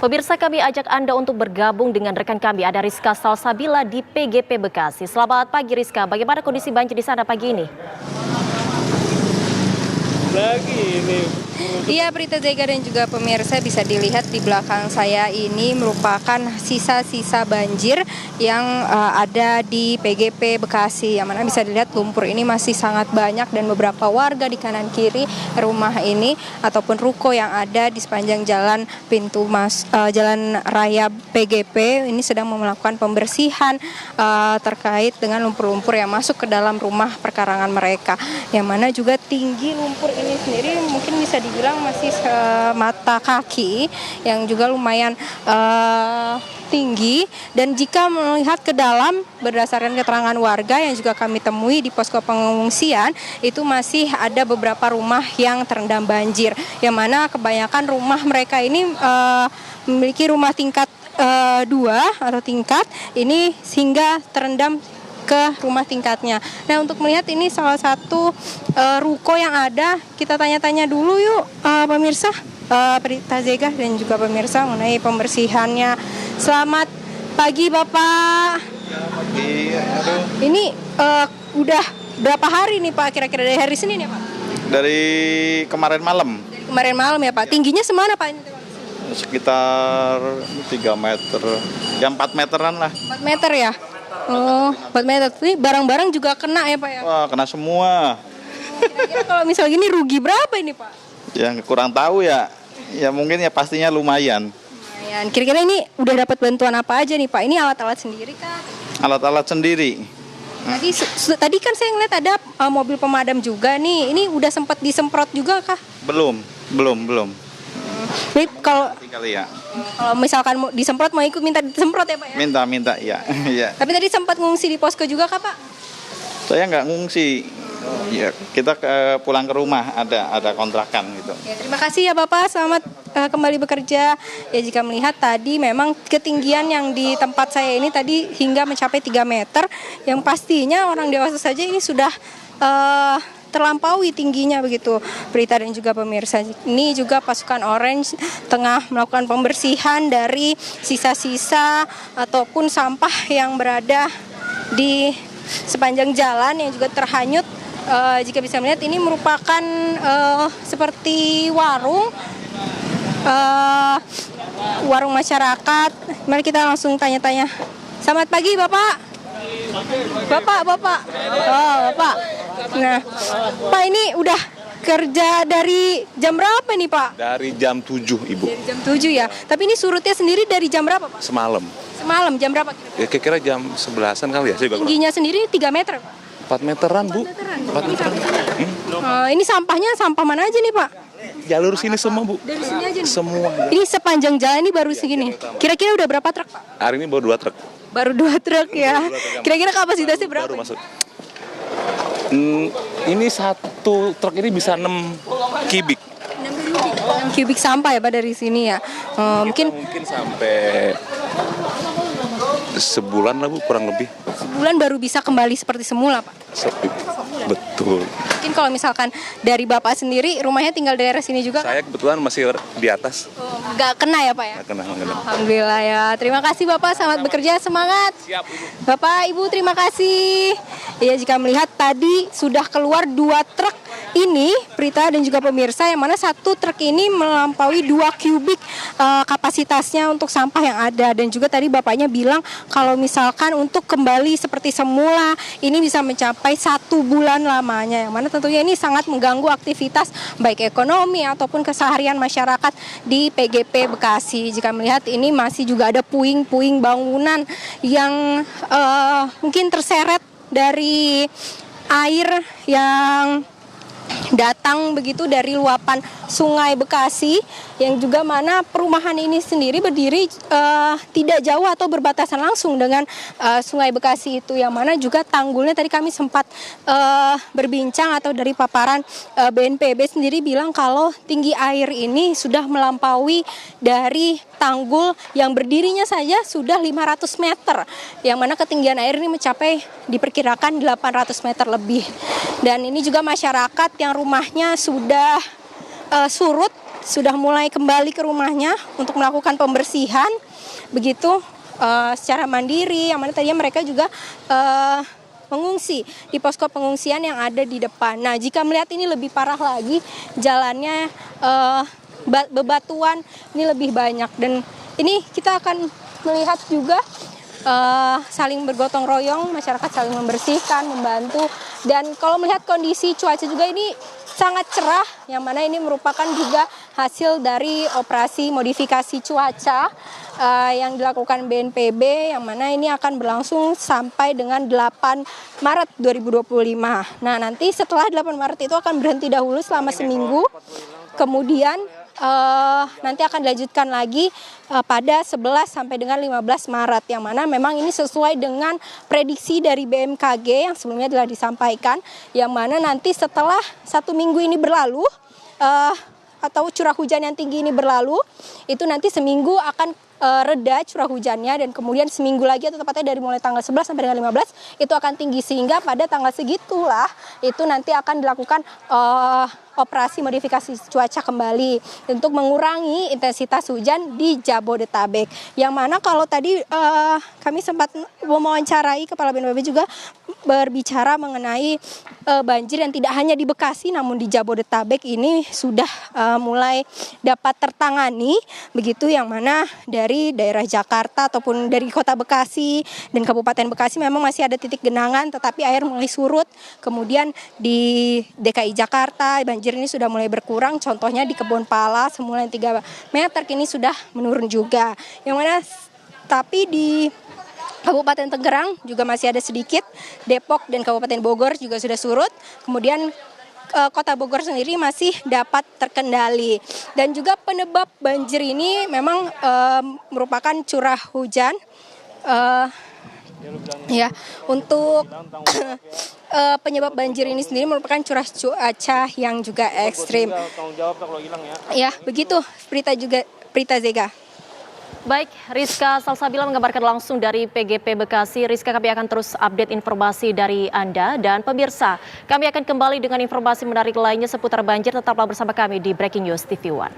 Pemirsa, kami ajak Anda untuk bergabung dengan rekan kami, ada Rizka Salsabila di PGP Bekasi. Selamat pagi Rizka, bagaimana kondisi banjir di sana pagi ini? Iya, Prita Zega dan juga pemirsa, bisa dilihat di belakang saya ini merupakan sisa-sisa banjir yang ada di PGP Bekasi, yang mana bisa dilihat lumpur ini masih sangat banyak dan beberapa warga di kanan kiri rumah ini ataupun ruko yang ada di sepanjang jalan jalan raya PGP ini sedang melakukan pembersihan terkait dengan lumpur-lumpur yang masuk ke dalam rumah perkarangan mereka, yang mana juga tinggi lumpur ini sendiri mungkin bisa dibilang masih semata kaki, yang juga lumayan tinggi. Dan jika melihat ke dalam, berdasarkan keterangan warga yang juga kami temui di posko pengungsian, itu masih ada beberapa rumah yang terendam banjir, yang mana kebanyakan rumah mereka ini memiliki rumah tingkat 2 atau tingkat ini sehingga terendam ke rumah tingkatnya. Nah, untuk melihat ini salah satu ruko yang ada, kita tanya-tanya dulu yuk pemirsa, Prita Zega dan juga pemirsa mengenai pembersihannya. Selamat pagi Bapak. Pagi, aduh. Ini udah berapa hari nih Pak, kira-kira dari hari Senin ya Pak? Dari kemarin malam. Dari kemarin malam ya Pak. Tingginya semana Pak? Sekitar 3 meter, ya 4 meteran lah. 4 meter ya? Oh, 4 meter. Ini barang-barang juga kena ya Pak ya? Wah, kena semua. Kira-kira kalau misalnya gini rugi berapa ini Pak? Yang kurang tahu ya mungkin ya pastinya lumayan. Lumayan. Kira-kira ini udah dapat bantuan apa aja nih Pak? Ini alat-alat sendiri kah? Alat-alat sendiri. Tadi kan saya ngeliat ada mobil pemadam juga nih. Ini udah sempat disemprot juga kah? Belum. Jadi kalau Kali ya. misalkan mau disemprot, mau ikut minta disemprot ya Pak ya? Minta ya. Iya. Tapi tadi sempat ngungsi di posko juga kah Pak? Saya nggak ngungsi. Ya, kita pulang ke rumah, ada kontrakan gitu. Ya, terima kasih ya Bapak, selamat kembali bekerja. Ya, jika melihat tadi memang ketinggian yang di tempat saya ini tadi hingga mencapai 3 meter, yang pastinya orang dewasa saja ini sudah terlampaui tingginya begitu, Prita dan juga pemirsa. Ini juga pasukan Orange tengah melakukan pembersihan dari sisa-sisa ataupun sampah yang berada di sepanjang jalan yang juga terhanyut. Jika bisa melihat ini merupakan seperti warung masyarakat. Mari kita langsung tanya-tanya. Selamat pagi Bapak. Bapak. Oh, Bapak. Nah, Pak, ini udah kerja dari jam berapa nih Pak? Dari jam 7 Ibu. Dari jam 7 ya. Tapi ini surutnya sendiri dari jam berapa Pak? Semalam. Semalam jam berapa kira-kira? Ya kira-kira jam 11-an kali ya. Tingginya sendiri 3 meter Pak? 4 meteran Bu. 4 meteran. Ini sampahnya sampah mana aja nih Pak? Jalur sini semua Bu. Dari sini aja nih? Semua. Ini sepanjang jalan ini baru segini. Kira-kira udah berapa truk Pak? Hari ini baru 2 truk. Baru 2 truk ya. Kira-kira kapasitasnya berapa? Baru masuk. Ini satu truk ini bisa 6 kubik. 6 kubik sampah ya Pak dari sini ya. Mungkin Sampai sebulan lah Bu, kurang lebih. sebulan baru bisa kembali seperti semula Pak. Betul. Mungkin kalau misalkan dari Bapak sendiri rumahnya tinggal daerah sini juga kan? Saya kebetulan masih di atas. Nggak kena ya Pak ya? Nggak kena. Alhamdulillah ya. Terima kasih Bapak, selamat bekerja, semangat. Siap Ibu. Bapak, Ibu, terima kasih. Ya, jika melihat tadi sudah keluar 2 truk ini, Prita dan juga pemirsa, yang mana satu truk ini melampaui 2 kubik kapasitasnya untuk sampah yang ada. Dan juga tadi Bapaknya bilang kalau misalkan untuk kembali seperti semula, ini bisa mencapai 1 bulan lamanya. Yang mana tentunya ini sangat mengganggu aktivitas baik ekonomi ataupun keseharian masyarakat di PGP Bekasi. Jika melihat ini masih juga ada puing-puing bangunan yang mungkin terseret dari air yang datang begitu dari luapan Sungai Bekasi, yang juga mana perumahan ini sendiri berdiri tidak jauh atau berbatasan langsung dengan Sungai Bekasi itu, yang mana juga tanggulnya tadi kami sempat berbincang atau dari paparan BNPB sendiri bilang kalau tinggi air ini sudah melampaui dari tanggul yang berdirinya saja sudah 500 meter, yang mana ketinggian air ini mencapai diperkirakan 800 meter lebih. Dan ini juga masyarakat yang rumahnya sudah surut sudah mulai kembali ke rumahnya untuk melakukan pembersihan begitu secara mandiri, yang mana tadinya mereka juga mengungsi di posko pengungsian yang ada di depan. Nah, jika melihat ini lebih parah lagi, jalannya bebatuan ini lebih banyak, dan ini kita akan melihat juga saling bergotong royong, masyarakat saling membersihkan, membantu. Dan kalau melihat kondisi cuaca juga ini sangat cerah, yang mana ini merupakan juga hasil dari operasi modifikasi cuaca yang dilakukan BNPB, yang mana ini akan berlangsung sampai dengan 8 Maret 2025. Nah, nanti setelah 8 Maret itu akan berhenti dahulu selama seminggu, kemudian nanti akan dilanjutkan lagi pada 11 sampai dengan 15 Maret, yang mana memang ini sesuai dengan prediksi dari BMKG yang sebelumnya telah disampaikan, yang mana nanti setelah 1 minggu ini berlalu atau curah hujan yang tinggi ini berlalu, itu nanti seminggu akan reda curah hujannya, dan kemudian seminggu lagi atau tepatnya dari mulai tanggal 11 sampai dengan 15 itu akan tinggi, sehingga pada tanggal segitulah itu nanti akan dilakukan operasi modifikasi cuaca kembali untuk mengurangi intensitas hujan di Jabodetabek. Yang mana kalau tadi kami sempat mewawancarai Kepala BNPB juga berbicara mengenai banjir yang tidak hanya di Bekasi namun di Jabodetabek ini sudah mulai dapat tertangani begitu, yang mana dari daerah Jakarta ataupun dari Kota Bekasi dan Kabupaten Bekasi memang masih ada titik genangan, tetapi air mulai surut. Kemudian di DKI Jakarta banjir ini sudah mulai berkurang, contohnya di Kebon Pala semula 3 meter kini sudah menurun juga. Yang mana tapi di Kabupaten Tangerang juga masih ada sedikit, Depok dan Kabupaten Bogor juga sudah surut. Kemudian Kota Bogor sendiri masih dapat terkendali. Dan juga penyebab banjir ini memang merupakan curah hujan. Ya, untuk penyebab banjir ini sendiri merupakan curah cuaca yang juga ekstrim. Ya, begitu Prita Zega. Baik, Rizka Salsabila mengabarkan langsung dari PGP Bekasi. Rizka, kami akan terus update informasi dari Anda. Dan pemirsa, kami akan kembali dengan informasi menarik lainnya seputar banjir. Tetaplah bersama kami di Breaking News TV One.